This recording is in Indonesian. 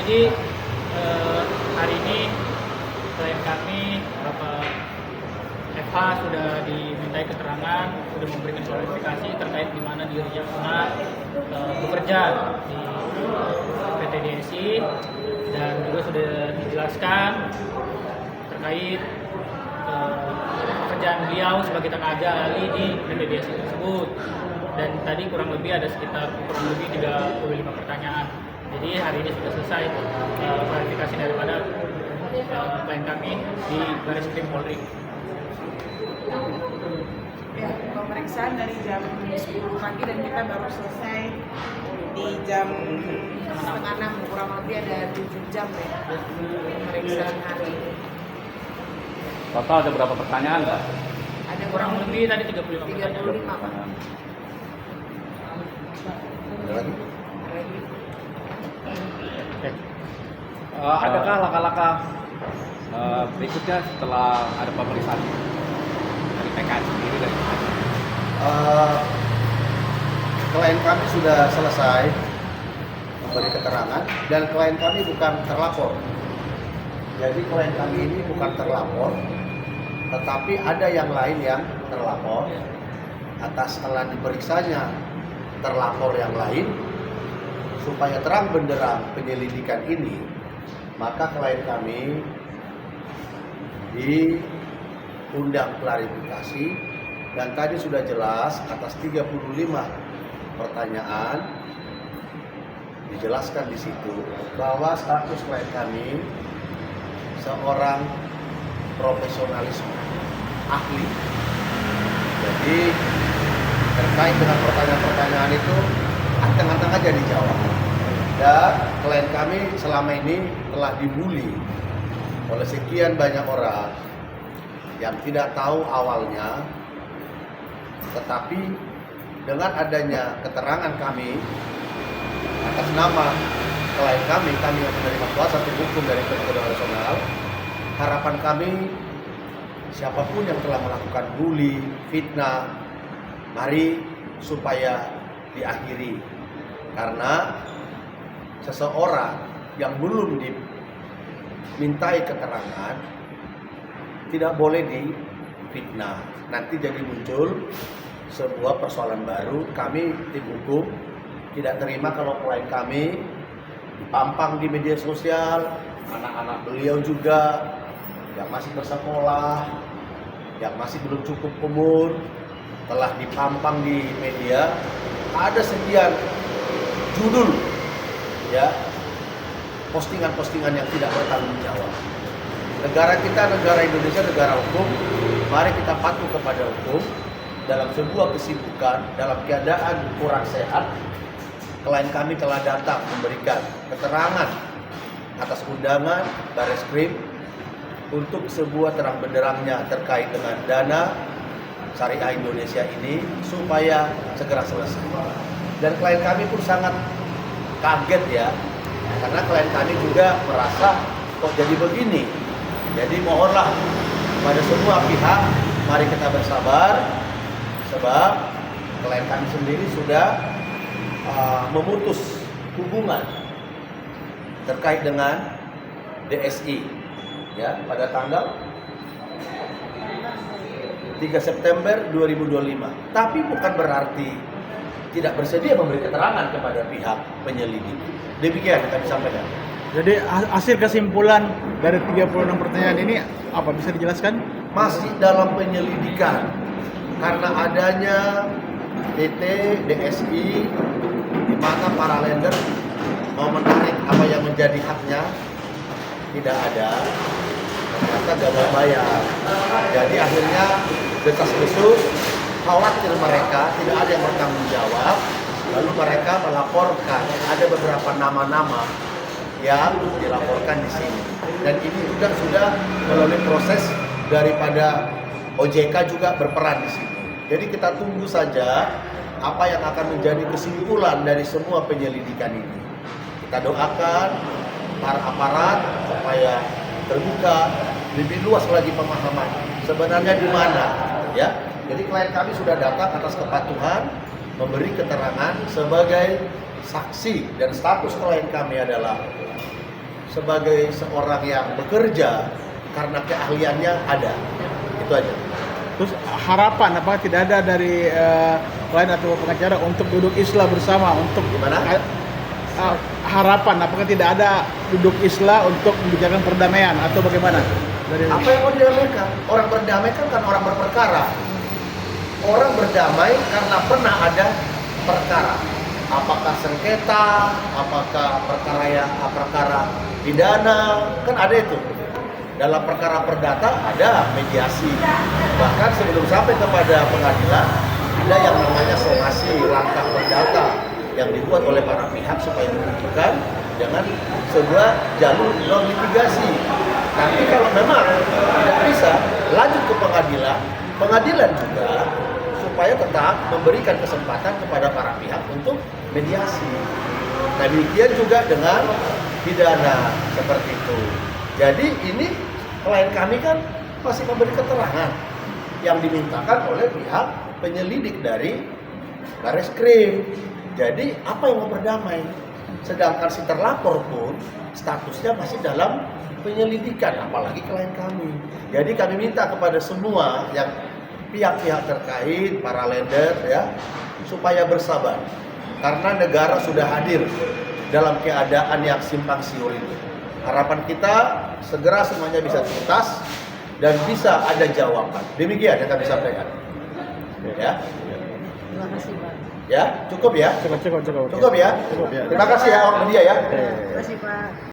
Jadi hari ini klien kami Bapak FH sudah dimintai keterangan, sudah memberikan klarifikasi terkait di mana dirinya pernah bekerja di PT DSI, dan juga sudah dijelaskan terkait pekerjaan beliau sebagai tenaga ahli di PT DSI tersebut. Dan tadi kurang lebih ada sekitar 35 pertanyaan. Jadi hari ini sudah selesai klarifikasi daripada klien kami di Barreskrim Polri. Ya, pemeriksaan dari jam 10 pagi dan kita baru selesai di jam setengah 6, kurang lebih ada 7 jam ya pemeriksaan hari ini. Total ada berapa pertanyaan Pak? Ada Kurang lebih tadi 35 pertanyaan. 35 Pak. Adakah langkah-langkah berikutnya setelah ada pemeriksaan dari PKN sendiri dari Klien kami sudah selesai memberi keterangan dan klien kami bukan terlapor. Jadi klien kami ini bukan terlapor, tetapi ada yang lain yang terlapor. Atas telah diperiksanya terlapor yang lain, supaya terang benderang penyelidikan ini, maka klien kami diundang klarifikasi, dan tadi sudah jelas atas 35 pertanyaan dijelaskan di situ bahwa status klien kami seorang profesionalisme ahli. Jadi terkait dengan pertanyaan-pertanyaan itu anteng-anteng aja dijawab. Dan klien kami selama ini telah dibully oleh sekian banyak orang yang tidak tahu awalnya, tetapi dengan adanya keterangan kami atas nama klien kami yang menerima kuasa tim hukum dari PT Kedua Nasional, harapan kami siapapun yang telah melakukan bully, fitnah, mari supaya diakhiri. Karena seseorang yang belum dimintai keterangan tidak boleh difitnah. Nanti jadi muncul sebuah persoalan baru. Kami tim hukum tidak terima kalau klien kami dipampang di media sosial, anak-anak beliau juga yang masih bersekolah, yang masih belum cukup umur, telah dipampang di media. Ada sekian judul, ya, postingan-postingan yang tidak bertanggung jawab. Negara kita, negara Indonesia, negara hukum. Mari kita patuh kepada hukum. Dalam sebuah kesibukan, dalam keadaan kurang sehat, klien kami telah datang memberikan keterangan atas undangan Barreskrim untuk sebuah terang benderangnya terkait dengan dana Syariah Indonesia ini supaya segera selesai. Dan klien kami pun sangat kaget ya, karena klien kami juga merasa kok jadi begini. Jadi mohonlah pada semua pihak, mari kita bersabar, sebab klien kami sendiri sudah memutus hubungan terkait dengan DSI ya pada tanggal 3 September 2025. Tapi bukan berarti tidak bersedia memberi keterangan kepada pihak penyelidik. Demikian yang kami sampaikan. Jadi hasil kesimpulan dari 36 pertanyaan ini apa, bisa dijelaskan? Masih dalam penyelidikan karena adanya PT DSI di mana para lender mau menarik apa yang menjadi haknya tidak ada, ternyata gagal bayar. Jadi akhirnya desas-desus, khawatir mereka tidak ada yang bertanggung jawab, lalu mereka melaporkan ada beberapa nama-nama yang dilaporkan di sini. Dan ini juga sudah melalui proses daripada OJK juga berperan di sini. Jadi kita tunggu saja apa yang akan menjadi kesimpulan dari semua penyelidikan ini. Kita doakan para aparat supaya terbuka lebih luas lagi pemahaman sebenarnya di mana, ya. Jadi klien kami sudah datang atas kepatuhan memberi keterangan sebagai saksi, dan status klien kami adalah sebagai seorang yang bekerja karena keahliannya ada. Itu aja. Terus harapan apakah tidak ada dari klien atau pengacara untuk duduk islah bersama untuk Gimana? Harapan apakah tidak ada duduk islah untuk membicarakan perdamaian atau bagaimana? Dari Apa yang mau didamaikan? Orang berdamai kan orang berperkara. Orang berdamai karena pernah ada perkara. Apakah sengketa, apakah perkara pidana, kan ada itu. Dalam perkara perdata ada mediasi. Bahkan sebelum sampai kepada pengadilan ada yang namanya somasi, langkah perdata yang dibuat oleh para pihak supaya menentukan dengan sebuah jalur non litigasi. Tapi kalau memang tidak bisa lanjut ke pengadilan, pengadilan juga supaya tetap memberikan kesempatan kepada para pihak untuk mediasi. Nah, demikian juga dengan pidana seperti itu. Jadi ini klien kami kan masih memberi keterangan yang dimintakan oleh pihak penyelidik dari Bareskrim. Jadi apa yang mau berdamai? Sedangkan si terlapor pun statusnya masih dalam penyelidikan, apalagi klien kami. Jadi kami minta kepada semua yang pihak-pihak terkait, para lender ya, supaya bersabar. Karena negara sudah hadir dalam keadaan yang simpang siur ini. Harapan kita segera semuanya bisa tuntas dan bisa ada jawaban. Demikian yang kami sampaikan. Ya. Terima kasih Pak. Ya, cukup ya. cukup. Cukup ya. Cukup ya. Terima kasih ya awak media ya. Terima kasih Pak.